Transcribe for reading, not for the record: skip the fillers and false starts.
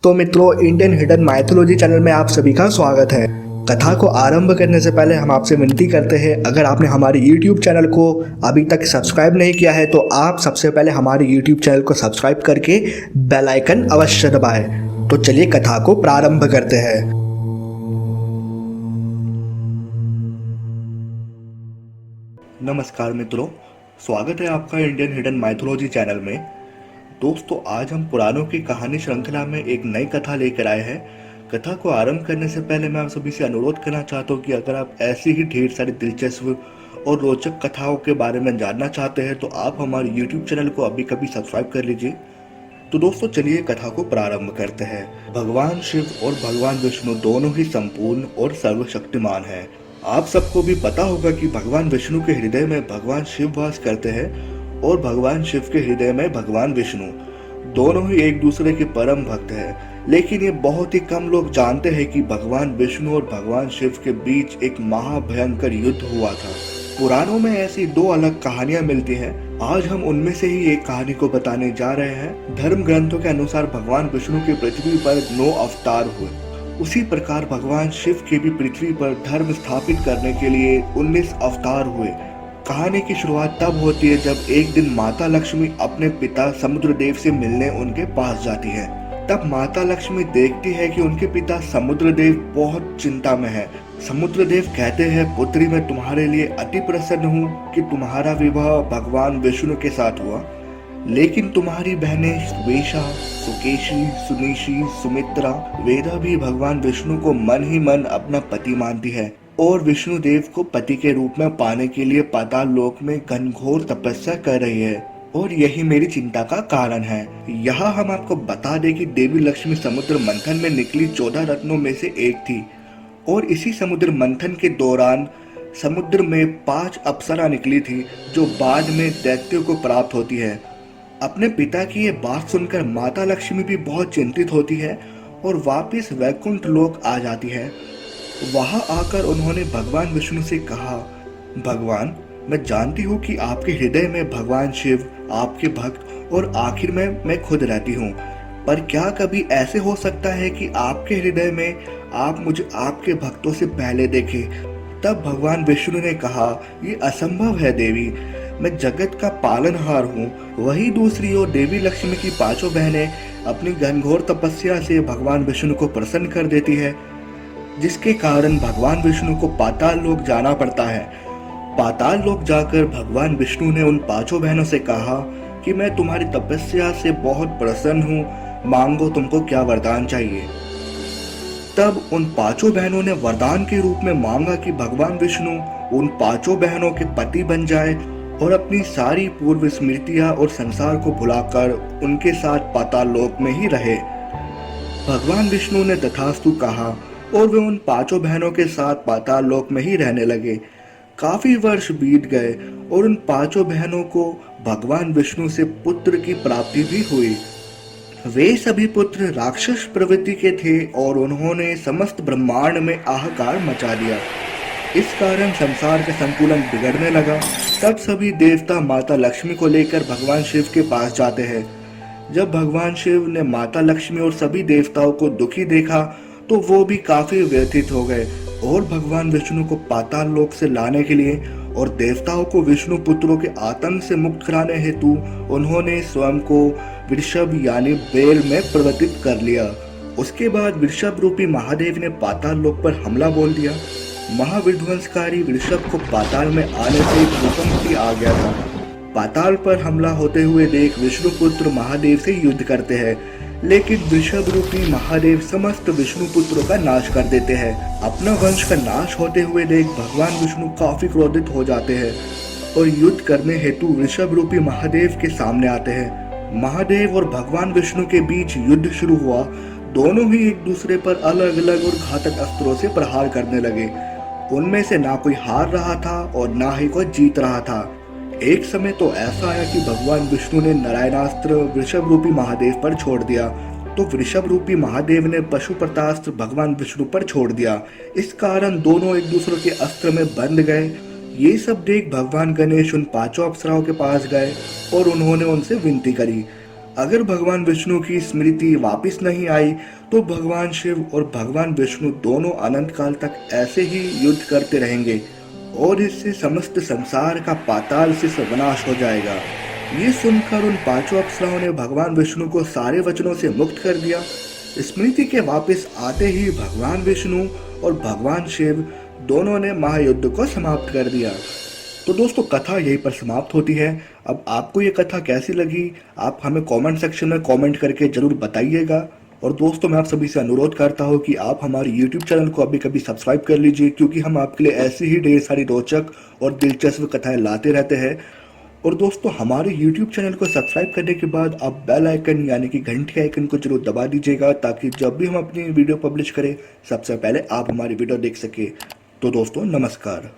तो मित्रों, Indian hidden mythology channel में आप सभी का स्वागत है। कथा को आरंभ करने से पहले हम आपसे विनती करते हैं, अगर आपने हमारे YouTube चैनल को अभी तक सब्सक्राइब नहीं किया है तो आप सबसे पहले हमारे YouTube चैनल को सब्सक्राइब करके बेल आइकन अवश्य दबाएं। तो चलिए कथा को प्रारंभ करते हैं। नमस्कार मित्रों, स्वागत है आपका इंडियन हिडन माइथोलॉजी चैनल में। दोस्तों, आज हम पुराणों की कहानी श्रृंखला में एक नई कथा लेकर आए हैं। कथा को आरंभ करने से पहले मैं आप सभी से अनुरोध करना चाहता हूँ कि अगर आप ऐसी ही ढेर सारी दिलचस्प और रोचक कथाओं के बारे में जानना चाहते हैं तो आप हमारे YouTube चैनल को अभी कभी सब्सक्राइब कर लीजिए। तो दोस्तों, चलिए कथा को प्रारंभ करते हैं। भगवान शिव और भगवान विष्णु दोनों ही संपूर्ण और सर्वशक्तिमान हैं। आप सबको भी पता होगा कि भगवान विष्णु के हृदय में भगवान शिव वास करते हैं और भगवान शिव के हृदय में भगवान विष्णु। दोनों ही एक दूसरे के परम भक्त हैं, लेकिन ये बहुत ही कम लोग जानते हैं कि भगवान विष्णु और भगवान शिव के बीच एक महाभयंकर युद्ध हुआ था। पुराणों में ऐसी दो अलग कहानियां मिलती हैं। आज हम उनमें से ही एक कहानी को बताने जा रहे हैं। धर्म ग्रंथों के अनुसार भगवान विष्णु के पृथ्वी पर 9 अवतार हुए। उसी प्रकार भगवान शिव के भी पृथ्वी पर धर्म स्थापित करने के लिए 19 अवतार हुए। कहानी की शुरुआत तब होती है जब एक दिन माता लक्ष्मी अपने पिता समुद्रदेव से मिलने उनके पास जाती है। तब माता लक्ष्मी देखती है कि उनके पिता समुद्रदेव बहुत चिंता में है। समुद्रदेव कहते हैं, पुत्री, मैं तुम्हारे लिए अति प्रसन्न हूँ कि तुम्हारा विवाह भगवान विष्णु के साथ हुआ, लेकिन तुम्हारी बहनें श्वेशा, सुकेशी, सुनीशी, सुमित्रा, वेदा भी भगवान विष्णु को मन ही मन अपना पति मानती है और विष्णु देव को पति के रूप में पाने के लिए पाताल लोक में घनघोर तपस्या कर रही है और यही मेरी चिंता का कारण है। यहाँ हम आपको बता दें कि देवी लक्ष्मी समुद्र मंथन में निकली 14 रत्नों में से एक थी और इसी समुद्र मंथन के दौरान समुद्र में 5 अप्सरा निकली थी जो बाद में दैत्यों को प्राप्त होती है। अपने पिता की ये बात सुनकर माता लक्ष्मी भी बहुत चिंतित होती है और वापिस वैकुंठ लोक आ जाती है। वहां आकर उन्होंने भगवान विष्णु से कहा, भगवान, मैं जानती हूँ कि आपके हृदय में भगवान शिव, आपके भक्त और आखिर में मैं खुद रहती हूँ, पर क्या कभी ऐसे हो सकता है कि आपके हृदय में आप मुझे आपके भक्तों से पहले देखें? तब भगवान विष्णु ने कहा, ये असंभव है देवी, मैं जगत का पालनहार हूँ। वही दूसरी ओर देवी लक्ष्मी की 5 बहनें अपनी घनघोर तपस्या से भगवान विष्णु को प्रसन्न कर देती है, जिसके कारण भगवान विष्णु को पाताल लोक जाना पड़ता है। पाताल लोक जाकर भगवान विष्णु ने उन 5 बहनों से कहा कि मैं तुम्हारी तपस्या से बहुत प्रसन्न हूँ, मांगो तुमको क्या वरदान चाहिए। तब उन 5 बहनों ने वरदान के रूप में मांगा कि भगवान विष्णु उन 5 बहनों के पति बन जाए और अपनी सारी पूर्व स्मृतियां और संसार को भुलाकर उनके साथ पाताल लोक में ही रहे। भगवान विष्णु ने तथास्तु कहा और वे उन 5 बहनों के साथ पाताल लोक में ही रहने लगे। काफी वर्ष बीत गए और उन 5 बहनों को भगवान विष्णु से पुत्र की प्राप्ति भी हुई। वे सभी पुत्र राक्षस प्रवृत्ति के थे और उन्होंने समस्त ब्रह्मांड में हाहाकार मचा दिया। इस कारण संसार का संतुलन बिगड़ने लगा। तब सभी देवता माता लक्ष्मी को लेकर भगवान शिव के पास जाते हैं। जब भगवान शिव ने माता लक्ष्मी और सभी देवताओं को दुखी देखा तो वो भी काफी व्यथित हो गए और भगवान विष्णु को पाताल लोक से लाने के लिए और देवताओं को विष्णु पुत्रों के आतंक से मुक्त कराने हेतु उन्होंने स्वयं को वृषभ यानी बैल में परिवर्तित कर लिया। उसके बाद वृषभ रूपी महादेव ने पाताल लोक पर हमला बोल दिया। महाविध्वंसकारी वृषभ को पाताल में आने से भूकंप भी आ गया था। पाताल पर हमला होते हुए देख विष्णुपुत्र महादेव से युद्ध करते हैं, लेकिन वृषभ रूपी महादेव समस्त विष्णु पुत्रों का नाश कर देते हैं। अपना वंश का नाश होते हुए देख भगवान विष्णु काफी क्रोधित हो जाते हैं और युद्ध करने हेतु वृषभ रूपी महादेव के सामने आते हैं। महादेव और भगवान विष्णु के बीच युद्ध शुरू हुआ। दोनों ही एक दूसरे पर अलग अलग और घातक अस्त्रों से प्रहार करने लगे। उनमें से ना कोई हार रहा था और ना ही कोई जीत रहा था। एक समय तो ऐसा आया कि भगवान विष्णु ने नारायणास्त्र वृषभ रूपी महादेव पर छोड़ दिया, तो वृषभ रूपी महादेव ने पशुपतास्त्र भगवान विष्णु पर छोड़ दिया। इस कारण दोनों एक दूसरे के अस्त्र में बंध गए। ये सब देख भगवान गणेश उन 5 अप्सराओं के पास गए और उन्होंने उनसे विनती करी, अगर भगवान विष्णु की स्मृति वापस नहीं आई तो भगवान शिव और भगवान विष्णु दोनों अनंत काल तक ऐसे ही युद्ध करते रहेंगे और इससे समस्त संसार का पाताल से सर्वनाश हो जाएगा। ये सुनकर उन पांचों अप्सराओं ने भगवान विष्णु को सारे वचनों से मुक्त कर दिया। स्मृति के वापस आते ही भगवान विष्णु और भगवान शिव दोनों ने महायुद्ध को समाप्त कर दिया। तो दोस्तों कथा यहीं पर समाप्त होती है। अब आपको ये कथा कैसी लगी आप हमें कमेंट सेक्शन में कमेंट करके जरूर बताइएगा। और दोस्तों मैं आप सभी से अनुरोध करता हूँ कि आप हमारे YouTube चैनल को अभी कभी सब्सक्राइब कर लीजिए, क्योंकि हम आपके लिए ऐसी ही ढेर सारी रोचक और दिलचस्प कथाएं लाते रहते हैं। और दोस्तों हमारे YouTube चैनल को सब्सक्राइब करने के बाद आप बेल आइकन यानी कि घंटी आइकन को जरूर दबा दीजिएगा, ताकि जब भी हम अपनी वीडियो पब्लिश करें सबसे पहले आप हमारी वीडियो देख सके। तो दोस्तों नमस्कार।